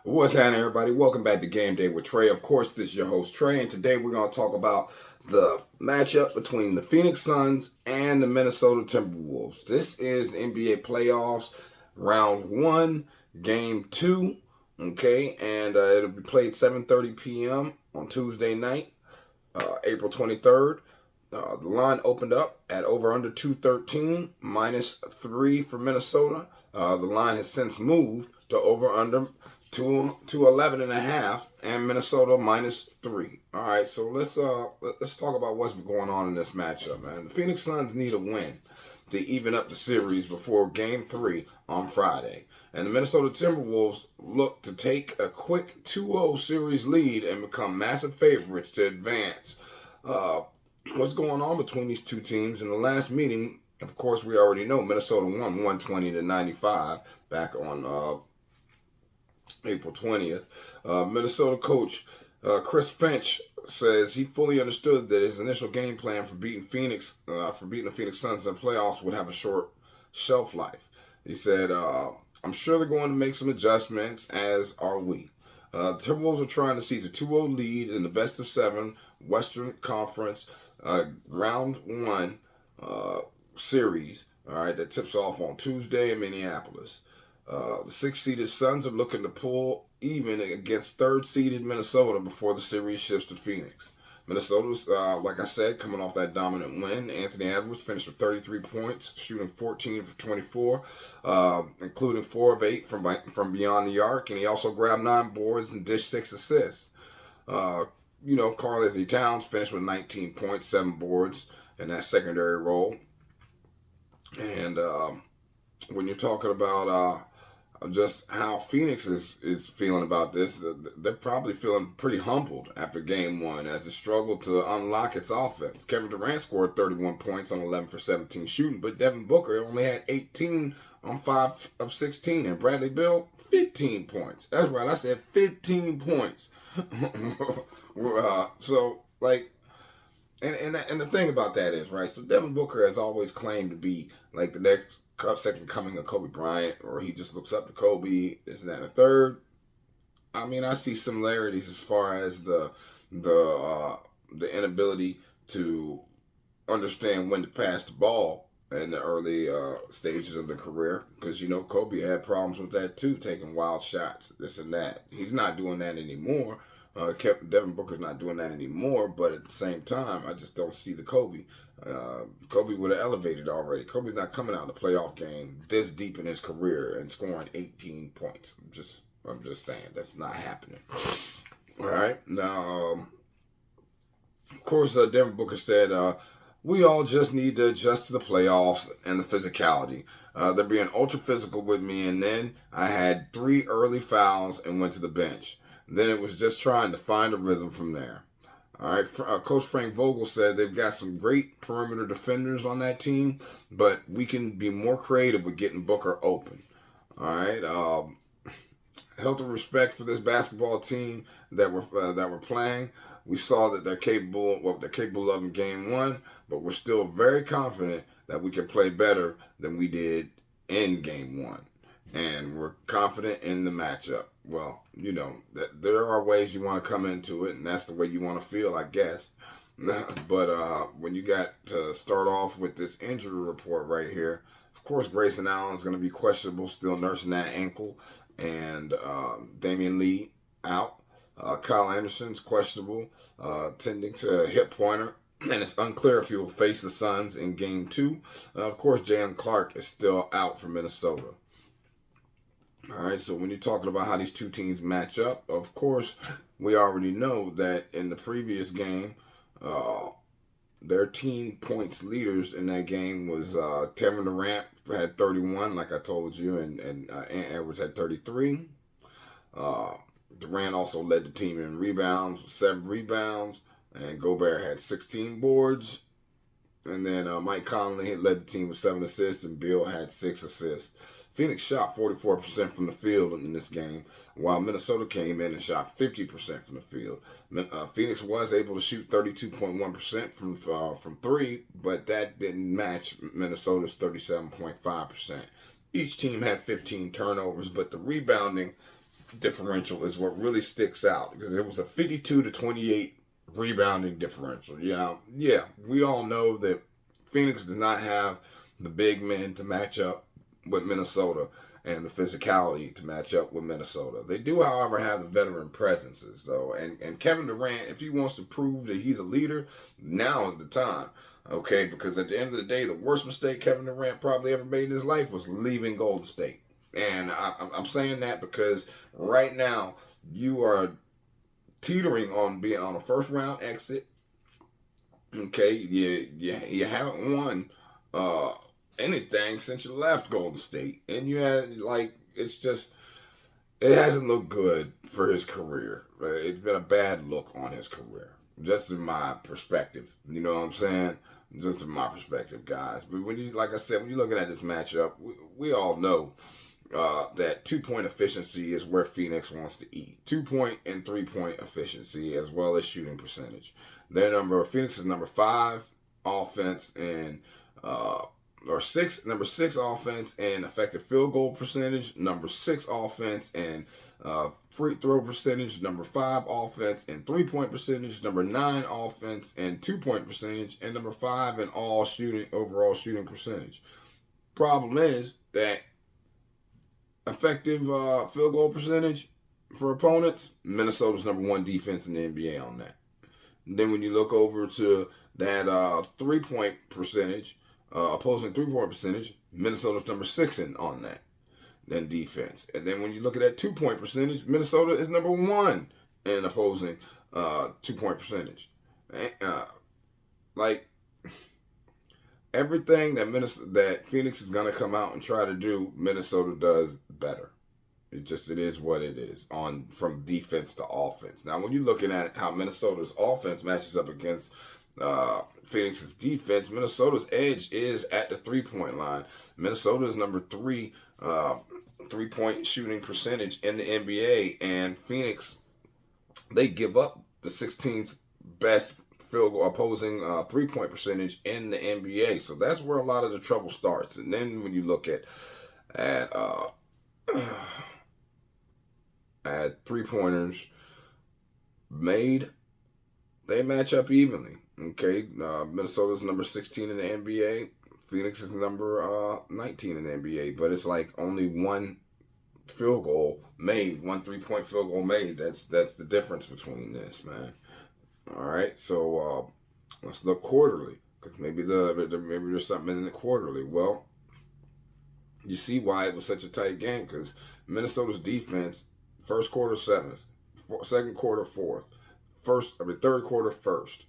What's happening, everybody? Welcome back to Game Day with Trey. Of course, this is your host, Trey, and today we're going to talk about the matchup between the Phoenix Suns and the Minnesota Timberwolves. This is NBA playoffs, round one, game two, okay, and it'll be played 7:30 p.m. on Tuesday night, April 23rd. The line opened up at over under 213, -3 for Minnesota. The line has since moved to over under 211 and a half, and Minnesota -3. All right, so let's talk about what's going on in this matchup, man. The Phoenix Suns need a win to even up the series before Game 3 on Friday, and the Minnesota Timberwolves look to take a quick 2-0 series lead and become massive favorites to advance. What's going on between these two teams? In the last meeting, of course, we already know Minnesota won 120-95 back on April 20th. Minnesota coach Chris Finch says he fully understood that his initial game plan for beating the Phoenix Suns in the playoffs would have a short shelf life. He said, "I'm sure they're going to make some adjustments, as are we." The Timberwolves are trying to seize a 2-0 lead in the best of seven Western Conference round one series. All right, that tips off on Tuesday in Minneapolis. The sixth-seeded Suns are looking to pull even against third-seeded Minnesota before the series shifts to Phoenix. Minnesota's, like I said, coming off that dominant win. Anthony Edwards finished with 33 points, shooting 14 for 24, including 4 of 8 from beyond the arc, and he also grabbed 9 boards and dished 6 assists. Karl-Anthony Towns finished with 19 points, 7 boards in that secondary role. And when you're talking about just how Phoenix is feeling about this, they're probably feeling pretty humbled after game one as it struggled to unlock its offense. Kevin Durant scored 31 points on 11 for 17 shooting, but Devin Booker only had 18 on 5 of 16, and Bradley Beal 15 points. That's right, I said 15 points. And the thing about that is, right, so Devin Booker has always claimed to be like the next second coming of Kobe Bryant, or he just looks up to Kobe, this and that, and a third. I mean, I see similarities as far as the inability to understand when to pass the ball in the early stages of the career, because Kobe had problems with that too, taking wild shots, this and that. He's not doing that anymore. Devin Booker's not doing that anymore, but at the same time, I just don't see the Kobe. Kobe would have elevated already. Kobe's not coming out in the playoff game this deep in his career and scoring 18 points. I'm just saying that's not happening. All right, now, of course, Devin Booker said, "We all just need to adjust to the playoffs and the physicality. They're being ultra physical with me, and then I had 3 early fouls and went to the bench. Then it was just trying to find a rhythm from there." All right, Coach Frank Vogel said they've got some great perimeter defenders on that team, but we can be more creative with getting Booker open. All right, healthy respect for this basketball team that we're playing. We saw that they're capable of what they're capable of in game one, but we're still very confident that we can play better than we did in game one. And we're confident in the matchup. Well, that there are ways you want to come into it, and that's the way you want to feel, I guess. But when you got to start off with this injury report right here, of course, Grayson Allen's going to be questionable, still nursing that ankle, and Damian Lee out. Kyle Anderson's questionable, tending to a hip pointer, and it's unclear if he will face the Suns in game 2. Of course, Jalen Clark is still out for Minnesota. All right, so when you're talking about how these two teams match up, of course, we already know that in the previous game, their team points leaders in that game was Kevin Durant had 31, like I told you, and Edwards had 33. Durant also led the team in rebounds with 7 rebounds, and Gobert had 16 boards. And then Mike Conley led the team with 7 assists, and Beal had 6 assists. Phoenix shot 44% from the field in this game, while Minnesota came in and shot 50% from the field. Phoenix was able to shoot 32.1% from 3, but that didn't match Minnesota's 37.5%. Each team had 15 turnovers, but the rebounding differential is what really sticks out because it was a 52-28 rebounding differential. Yeah, we all know that Phoenix does not have the big men to match up with Minnesota and the physicality to match up with Minnesota. They do, however, have the veteran presences, though. And Kevin Durant, if he wants to prove that he's a leader, now is the time. Okay, because at the end of the day, the worst mistake Kevin Durant probably ever made in his life was leaving Golden State. And I'm saying that because right now you are teetering on being on a first round exit. Okay, you haven't won anything since you left Golden State, and you had it hasn't looked good for his career. Right? It's been a bad look on his career, just in my perspective. You know what I'm saying? Just in my perspective, guys. But when you, like I said, when you're looking at this matchup, we all know that 2-point efficiency is where Phoenix wants to eat. 2-point and 3-point efficiency, as well as shooting percentage. Phoenix is number 5 offense and number 6 offense and effective field goal percentage, number 6 offense and free throw percentage, number 5 offense and 3-point percentage, number 9 offense and 2-point percentage, and number 5 in overall shooting percentage. Problem is that effective field goal percentage for opponents, Minnesota's number 1 defense in the NBA on that. And then when you look over to that 3-point percentage, opposing 3-point percentage, Minnesota's number 6 on that. Then defense. And then when you look at that 2-point percentage, Minnesota is number 1 in opposing 2-point percentage. Everything that Phoenix is going to come out and try to do, Minnesota does better. It is what it is from defense to offense. Now, when you're looking at how Minnesota's offense matches up against Phoenix's defense, Minnesota's edge is at the 3-point line. Minnesota is number 3 3-point shooting percentage in the NBA, and Phoenix, they give up the 16th best field goal opposing 3-point percentage in the NBA. So that's where a lot of the trouble starts. And then when you look at 3-pointers made, they match up evenly. Okay, Minnesota's number 16 in the NBA. Phoenix is number 19 in the NBA. But it's like only one field goal made, one 3-point field goal made. That's the difference between this, man. All right, so let's look quarterly, because maybe there's something in the quarterly. Well, you see why it was such a tight game, because Minnesota's defense, first quarter 7th, second quarter 4th, third quarter 1st,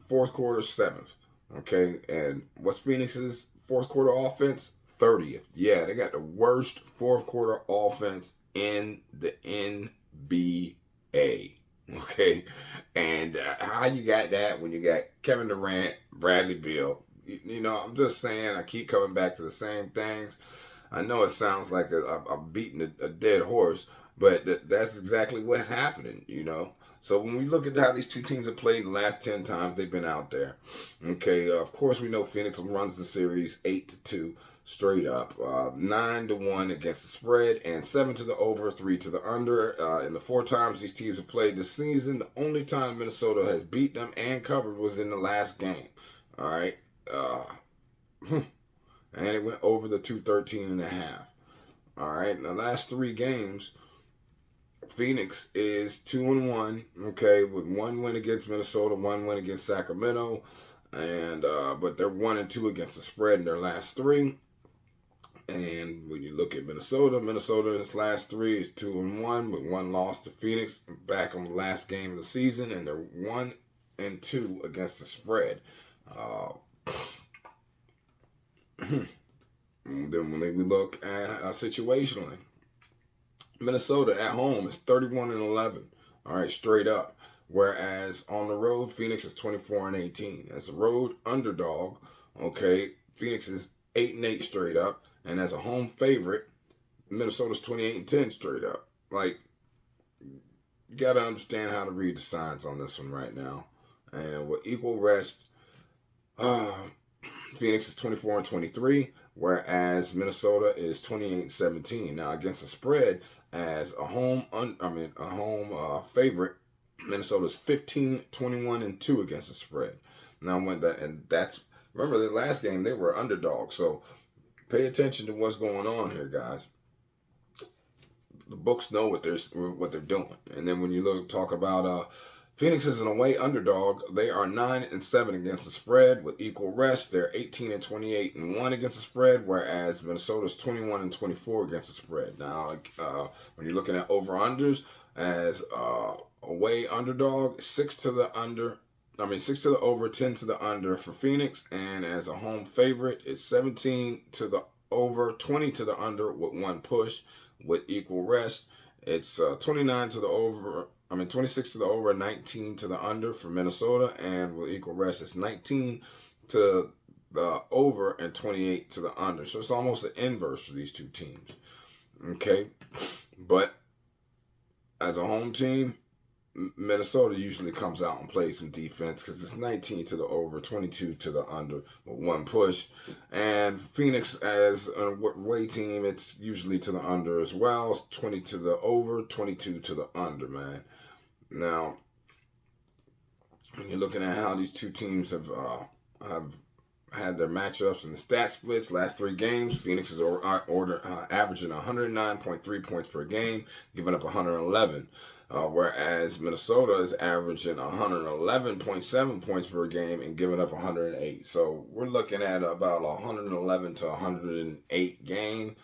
fourth quarter 7th. Okay, and what's Phoenix's fourth quarter offense? 30th. Yeah, they got the worst fourth quarter offense in the NBA. Okay, and how you got that when you got Kevin Durant, Bradley Beal? I'm just saying, I keep coming back to the same things. I know it sounds like I'm beating a dead horse, but that's exactly what's happening, So when we look at how these two teams have played the last 10 times they've been out there, okay, of course we know Phoenix runs the series 8-2 straight up, 9-1 against the spread, and 7 to the over, 3 to the under. In the 4 times these teams have played this season, the only time Minnesota has beat them and covered was in the last game. All right, and it went over the 213.5. All right, in the last 3 games, Phoenix is 2-1, okay, with 1 win against Minnesota, 1 win against Sacramento, and but they're 1-2 against the spread in their last 3. And when you look at Minnesota's last 3 is 2-1 with 1 loss to Phoenix back on the last game of the season, and they're 1-2 against the spread. Then when we look at situationally, Minnesota at home is 31-11. All right, straight up. Whereas on the road, Phoenix is 24-18. As a road underdog, okay, Phoenix is 8-8 straight up. And as a home favorite, Minnesota's 28-10 straight up. Like, you got to understand how to read the signs on this one right now. And with equal rest, Phoenix is 24-23. whereas Minnesota is 28-17. Now against the spread as a favorite, Minnesota's 15-21-2 against the spread. Now when that and that's remember the last game they were underdogs, so pay attention to what's going on here, guys. The books know what they're doing. And then when you talk about Phoenix is an away underdog. They are 9-7 against the spread with equal rest. They're 18-28-1 against the spread, whereas Minnesota's 21-24 against the spread. Now, when you're looking at over unders as away underdog, 6 to the over, 10 to the under for Phoenix, and as a home favorite, it's 17 to the over, 20 to the under with one push with equal rest. It's 29 to the over. 26 to the over, 19 to the under for Minnesota, and with equal rest, it's 19 to the over and 28 to the under. So it's almost the inverse for these two teams. Okay, but as a home team, Minnesota usually comes out and plays some defense because it's 19 to the over, 22 to the under with one push. And Phoenix, as a away team, it's usually to the under as well. It's 20 to the over, 22 to the under, man. Now, when you're looking at how these two teams have had their matchups and the stat splits, last 3 games, Phoenix is averaging 109.3 points per game, giving up 111. Whereas Minnesota is averaging 111.7 points per game and giving up 108. So we're looking at about 111 to 108 game,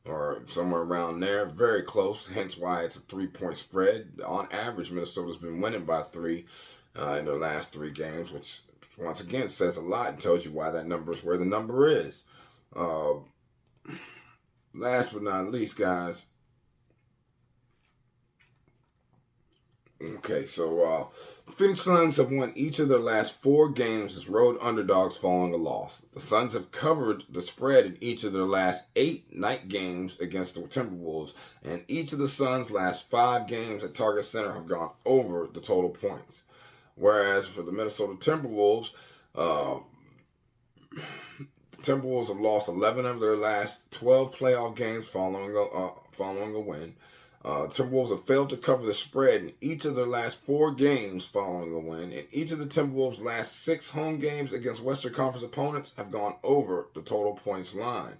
or somewhere around there. Very close, hence why it's a 3-point spread. On average, Minnesota's been winning by 3 in their last 3 games, which once again says a lot and tells you why that number is where the number is. Last but not least, guys. Okay, so Phoenix Suns have won each of their last 4 games as road underdogs following a loss. The Suns have covered the spread in each of their last 8 night games against the Timberwolves, and each of the Suns' last 5 games at Target Center have gone over the total points. Whereas for the Minnesota Timberwolves, the Timberwolves have lost 11 of their last 12 playoff games following a win. Timberwolves have failed to cover the spread in each of their last 4 games following a win, and each of the Timberwolves' last 6 home games against Western Conference opponents have gone over the total points line.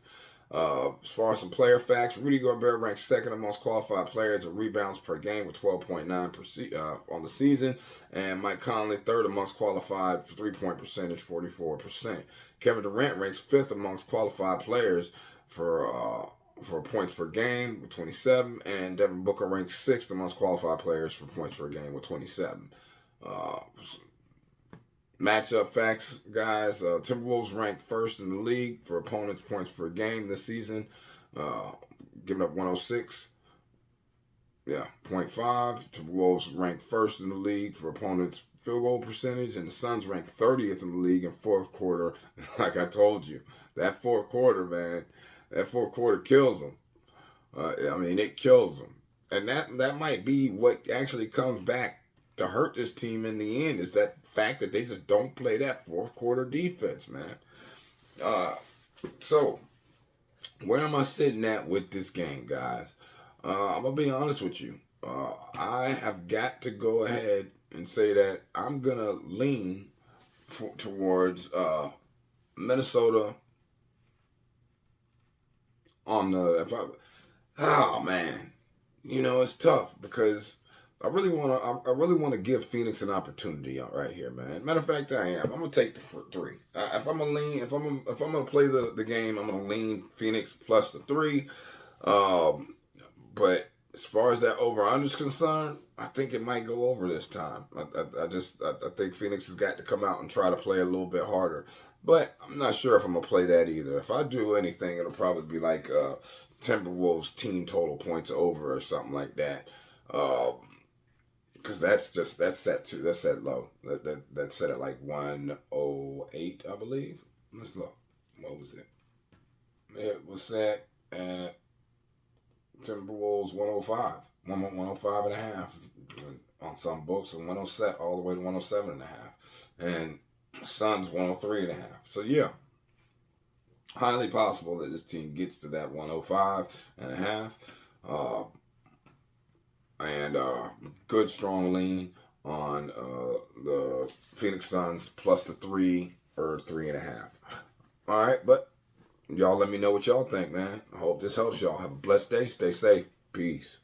As far as some player facts, Rudy Gobert ranks 2nd amongst qualified players in rebounds per game with 12.9% on the season, and Mike Conley 3rd amongst qualified for 3-point percentage, 44%. Kevin Durant ranks 5th amongst qualified players for points per game with 27, and Devin Booker ranks 6th amongst qualified players for points per game with 27. Matchup facts, guys. Timberwolves ranked 1st in the league for opponents' points per game this season, giving up 106. 0.5. Timberwolves ranked 1st in the league for opponents' field goal percentage, and the Suns ranked 30th in the league in fourth quarter. Like I told you, that fourth quarter, man, that fourth quarter kills them. It kills them, and that might be what actually comes back to hurt this team in the end, is that fact that they just don't play that fourth quarter defense, man. So where am I sitting at with this game, guys? I'm gonna be honest with you. I have got to go ahead and say that I'm gonna lean towards Minnesota on the. Oh man, it's tough because I really want to give Phoenix an opportunity right here, man. Matter of fact, I am. I'm gonna take the 3. If I'm gonna play the game, I'm gonna lean Phoenix plus the 3. But as far as that over/under is concerned, I think it might go over this time. I think Phoenix has got to come out and try to play a little bit harder. But I'm not sure if I'm going to play that either. If I do anything, it'll probably be like Timberwolves team total points over or something like that. Because that's set low. That's set at like 108, I believe. Let's look. What was it? It was set at Timberwolves 105. 105 and a half on some books, and 107 all the way to 107 and a half. And Suns 103 and a half. So yeah, highly possible that this team gets to that 105.5. And good strong lean on the Phoenix Suns plus the 3 or 3.5. All right, but y'all let me know what y'all think, man. I hope this helps y'all. Have a blessed day. Stay safe. Peace.